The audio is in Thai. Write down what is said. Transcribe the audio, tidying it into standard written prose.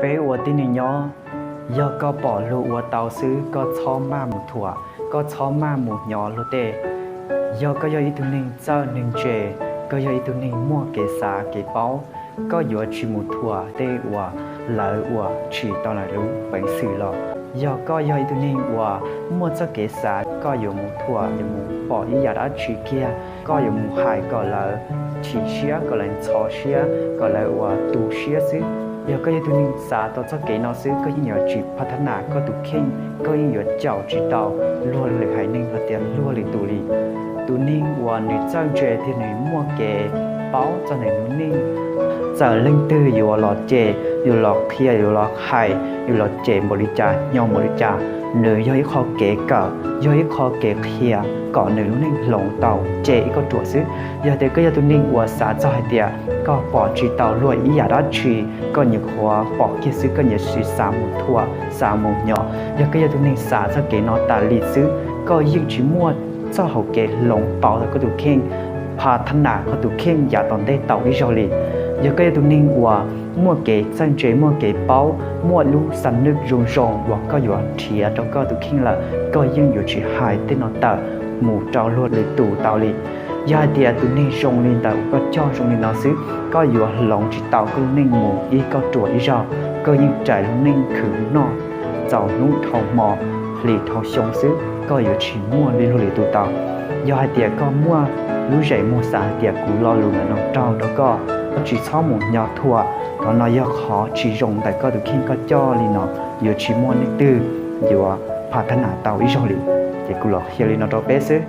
เป้อวตินิยอยอก็ปอลูอวเตาซื้อก็ช้อมมาหมูถั่วก็ช้อมมาหมูยอโลเตยอก็ยออีตุนิงเจ้าหนึ่งเจก็ยออีตุนิงมั่วเกษาเกเป้าก็อยู่ชิหมูถั่วเตอวเหลออวฉีตอนไหนรู้เป็นสื่อหรอยอก็ยออีตุนิงว่ามั่วเจ้าเกษาก็อยู่หมูถั่วอยู่หมูปออียาดาชีเกียก็อยู่หมูหายก็เหลอฉีเชียก็เลยชอเชียก็เลยว่าตูเชียซื้อยก็ยังตัวนี้สาต่อเจ้าเก๋นอซื้อก็ยิ่ง有去พัฒนาก็ตุเข่งก็ยิ่ง有教知道ล้วนเลยหายนิ่งมาเตียนล้วนเลยตุลีตุนิ่งว่าหนึ่งจ้างเจที่หนึ่งมั่วเก๋เป้าจะหนึ่งนิ่งจะเล่งตื้ออยู่หลอดเจอยู่หลอดเพียอยู่หลอดไข่อยู่หลอดเจบริจาคยอมบริจาคเนื้อย่อยคอเก๋เก่าย่อยคอเก๋เพียก่อนหนึ่งนิ่งหลงเต่าเจก็ตัวซื้อยาเด็กก็ยาตัวนิ่งว่าสาเจ้าให้เดียก็ปอจีเต่าลวยอียาดัชีก็หยิบหัวปอกคิดซื้อก็หยิบซื้อสามหมูทั่วสามหมูหยอยาก็ยาตัวนิ่งสาเจ้าเก๋นอตาลีซื้อก็ยิ่งชิมั่วเจ้าเขาเก๋หลงเป่าแล้วก็ตุเข่งพาธนาก็ตุเข่งอย่าตอนได้เต่าวิจอลียาก็ยาตัวนิ่งว่ามั่วเก๋จังเจมั่วเก๋เป้ามั่วรู้สำนึกรงว่าก็อยู่เทียแล้วก็ตุเข่งละก็ยิ่งอยู่ที่หายเต้นอตาหมูเจ้าลวดเลยตู่เตาลียาเดียตุนิ่งชงลินแต่ก็เจ้าชงลินเอาซื้อก็อยู่หลงจิตเตาก็นิ่งหมูอีก็ตัวอีเจ้าก็ยิ่งใจนิ่งขืนนอเจ้านุ่งทองหมอหลีทองชงซื้อก็อยู่ฉีมั่วลิลุลิตู่เตายาเดียก็มั่วรู้ใจมั่วสาเดียกูรอลุนน้องเจ้าแล้วก็chỉ sau một nhà thua đó nó yêu khó chỉ dùng tại có được khi có cho li nó yêu chỉ muốn tư yêu phát triển tàu ý rồi thì cũng là khi li nó đó bé xứ